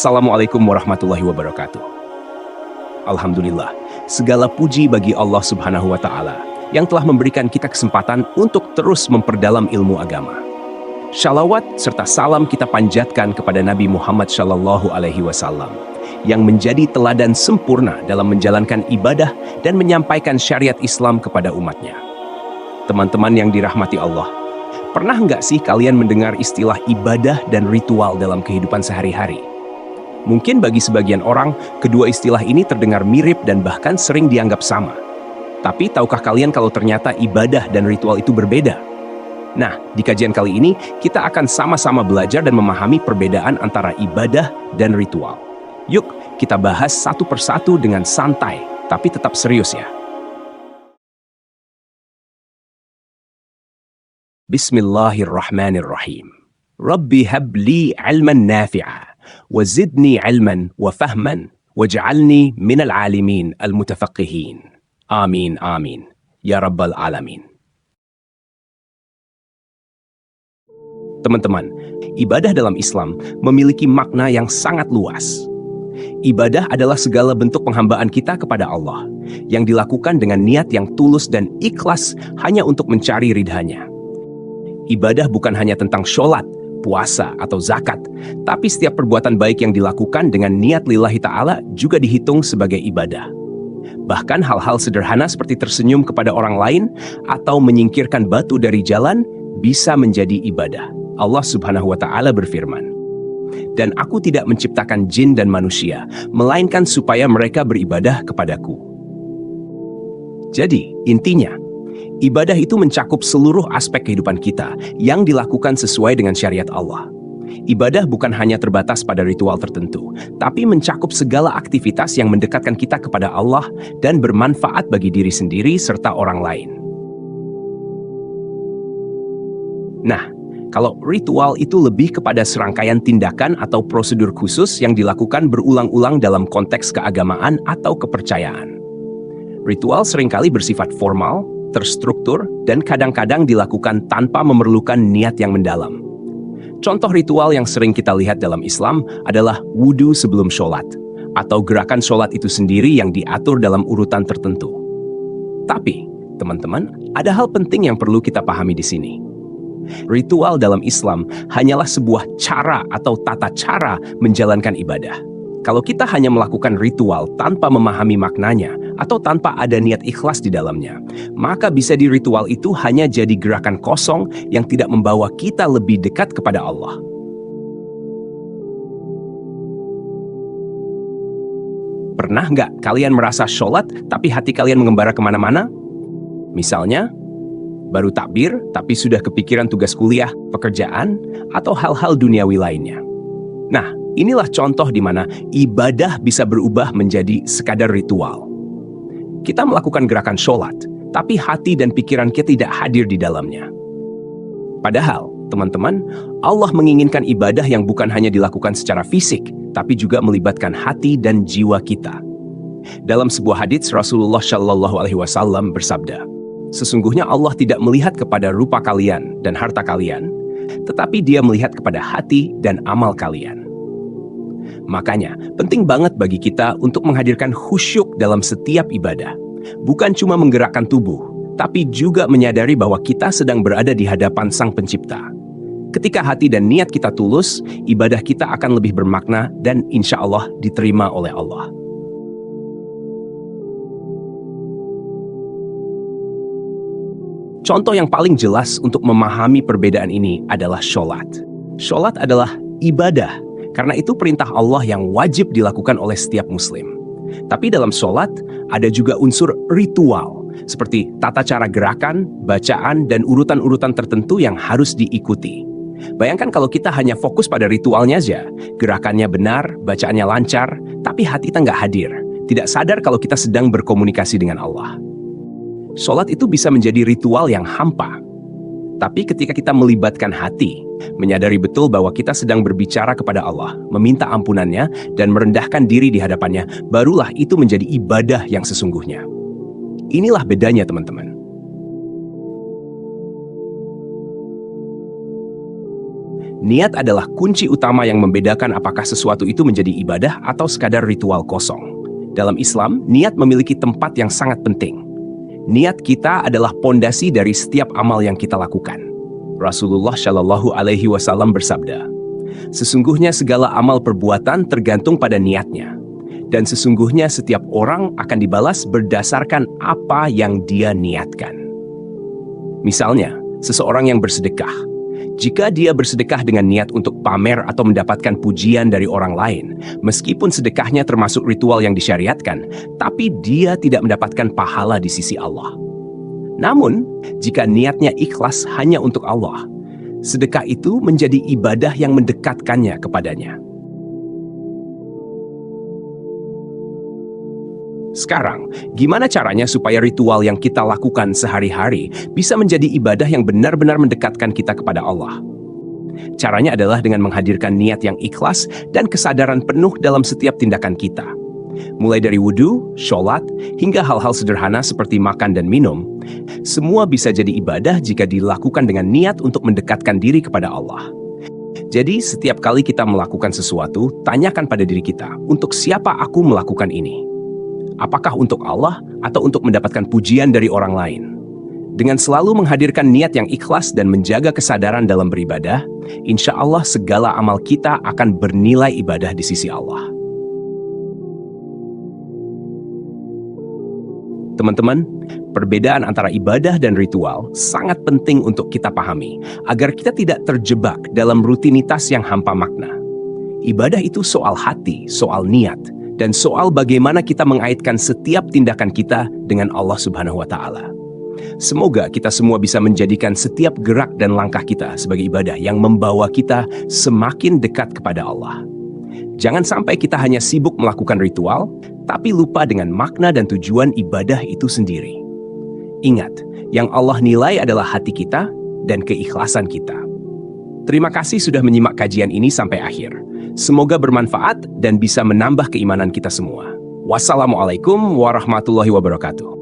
Assalamualaikum warahmatullahi wabarakatuh. Alhamdulillah, segala puji bagi Allah Subhanahu wa Ta'ala yang telah memberikan kita kesempatan untuk terus memperdalam ilmu agama. Shalawat serta salam kita panjatkan kepada Nabi Muhammad Shallallahu Alaihi Wasallam yang menjadi teladan sempurna dalam menjalankan ibadah dan menyampaikan syariat Islam kepada umatnya. Teman-teman yang dirahmati Allah, pernah nggak sih kalian mendengar istilah ibadah dan ritual dalam kehidupan sehari-hari? Mungkin bagi sebagian orang, kedua istilah ini terdengar mirip dan bahkan sering dianggap sama. Tapi tahukah kalian kalau ternyata ibadah dan ritual itu berbeda? Nah, di kajian kali ini, kita akan sama-sama belajar dan memahami perbedaan antara ibadah dan ritual. Yuk, kita bahas satu persatu dengan santai, tapi tetap serius ya. Bismillahirrahmanirrahim. Rabbi habli ilman nafi'a, wa zidni ilman wa fahman, waj'alni minal alimin al-mutafaqihin. Amin, amin. Ya Rabbal Alamin. Teman-teman, ibadah dalam Islam memiliki makna yang sangat luas. Ibadah adalah segala bentuk penghambaan kita kepada Allah, yang dilakukan dengan niat yang tulus dan ikhlas hanya untuk mencari ridhanya. Ibadah bukan hanya tentang sholat, puasa, atau zakat, tapi setiap perbuatan baik yang dilakukan dengan niat lillahi ta'ala juga dihitung sebagai ibadah. Bahkan hal-hal sederhana seperti tersenyum kepada orang lain atau menyingkirkan batu dari jalan bisa menjadi ibadah. Allah Subhanahu wa Ta'ala berfirman, "Dan aku tidak menciptakan jin dan manusia, melainkan supaya mereka beribadah kepadaku." Jadi, intinya, ibadah itu mencakup seluruh aspek kehidupan kita yang dilakukan sesuai dengan syariat Allah. Ibadah bukan hanya terbatas pada ritual tertentu, tapi mencakup segala aktivitas yang mendekatkan kita kepada Allah dan bermanfaat bagi diri sendiri serta orang lain. Nah, kalau ritual itu lebih kepada serangkaian tindakan atau prosedur khusus yang dilakukan berulang-ulang dalam konteks keagamaan atau kepercayaan. Ritual seringkali bersifat formal, terstruktur, dan kadang-kadang dilakukan tanpa memerlukan niat yang mendalam. Contoh ritual yang sering kita lihat dalam Islam adalah wudhu sebelum sholat, atau gerakan sholat itu sendiri yang diatur dalam urutan tertentu. Tapi, teman-teman, ada hal penting yang perlu kita pahami di sini. Ritual dalam Islam hanyalah sebuah cara atau tata cara menjalankan ibadah. Kalau kita hanya melakukan ritual tanpa memahami maknanya atau tanpa ada niat ikhlas di dalamnya, maka bisa di ritual itu hanya jadi gerakan kosong yang tidak membawa kita lebih dekat kepada Allah. Pernah nggak kalian merasa sholat tapi hati kalian mengembara kemana-mana? Misalnya, baru takbir tapi sudah kepikiran tugas kuliah, pekerjaan, atau hal-hal duniawi lainnya. Nah, inilah contoh di mana ibadah bisa berubah menjadi sekadar ritual. Kita melakukan gerakan sholat, tapi hati dan pikiran kita tidak hadir di dalamnya. Padahal, teman-teman, Allah menginginkan ibadah yang bukan hanya dilakukan secara fisik, tapi juga melibatkan hati dan jiwa kita. Dalam sebuah hadits, Rasulullah Shallallahu Alaihi Wasallam bersabda, "Sesungguhnya Allah tidak melihat kepada rupa kalian dan harta kalian, tetapi Dia melihat kepada hati dan amal kalian." Makanya, penting banget bagi kita untuk menghadirkan khusyuk dalam setiap ibadah. Bukan cuma menggerakkan tubuh, tapi juga menyadari bahwa kita sedang berada di hadapan Sang Pencipta. Ketika hati dan niat kita tulus, ibadah kita akan lebih bermakna dan insya Allah diterima oleh Allah. Contoh yang paling jelas untuk memahami perbedaan ini adalah sholat. Sholat adalah ibadah, karena itu perintah Allah yang wajib dilakukan oleh setiap muslim. Tapi dalam sholat, ada juga unsur ritual, seperti tata cara gerakan, bacaan, dan urutan-urutan tertentu yang harus diikuti. Bayangkan kalau kita hanya fokus pada ritualnya aja, gerakannya benar, bacaannya lancar, tapi hati kita nggak hadir, tidak sadar kalau kita sedang berkomunikasi dengan Allah. Sholat itu bisa menjadi ritual yang hampa. Tapi ketika kita melibatkan hati, menyadari betul bahwa kita sedang berbicara kepada Allah, meminta ampunannya, dan merendahkan diri di hadapannya, barulah itu menjadi ibadah yang sesungguhnya. Inilah bedanya, teman-teman. Niat adalah kunci utama yang membedakan apakah sesuatu itu menjadi ibadah atau sekadar ritual kosong. Dalam Islam, niat memiliki tempat yang sangat penting. Niat kita adalah pondasi dari setiap amal yang kita lakukan. Rasulullah Shallallahu Alaihi Wasallam bersabda, "Sesungguhnya segala amal perbuatan tergantung pada niatnya. Dan sesungguhnya setiap orang akan dibalas berdasarkan apa yang dia niatkan." Misalnya, seseorang yang bersedekah. Jika dia bersedekah dengan niat untuk pamer atau mendapatkan pujian dari orang lain, meskipun sedekahnya termasuk ritual yang disyariatkan, tapi dia tidak mendapatkan pahala di sisi Allah. Namun, jika niatnya ikhlas hanya untuk Allah, sedekah itu menjadi ibadah yang mendekatkannya kepadanya. Sekarang, gimana caranya supaya ritual yang kita lakukan sehari-hari bisa menjadi ibadah yang benar-benar mendekatkan kita kepada Allah? Caranya adalah dengan menghadirkan niat yang ikhlas dan kesadaran penuh dalam setiap tindakan kita. Mulai dari wudhu, sholat, hingga hal-hal sederhana seperti makan dan minum, semua bisa jadi ibadah jika dilakukan dengan niat untuk mendekatkan diri kepada Allah. Jadi, setiap kali kita melakukan sesuatu, tanyakan pada diri kita, untuk siapa aku melakukan ini? Apakah untuk Allah atau untuk mendapatkan pujian dari orang lain? Dengan selalu menghadirkan niat yang ikhlas dan menjaga kesadaran dalam beribadah, insya Allah segala amal kita akan bernilai ibadah di sisi Allah. Teman-teman, perbedaan antara ibadah dan ritual sangat penting untuk kita pahami, agar kita tidak terjebak dalam rutinitas yang hampa makna. Ibadah itu soal hati, soal niat, dan soal bagaimana kita mengaitkan setiap tindakan kita dengan Allah Subhanahu wa Ta'ala. Semoga kita semua bisa menjadikan setiap gerak dan langkah kita sebagai ibadah yang membawa kita semakin dekat kepada Allah. Jangan sampai kita hanya sibuk melakukan ritual, tapi lupa dengan makna dan tujuan ibadah itu sendiri. Ingat, yang Allah nilai adalah hati kita dan keikhlasan kita. Terima kasih sudah menyimak kajian ini sampai akhir. Semoga bermanfaat dan bisa menambah keimanan kita semua. Wassalamualaikum warahmatullahi wabarakatuh.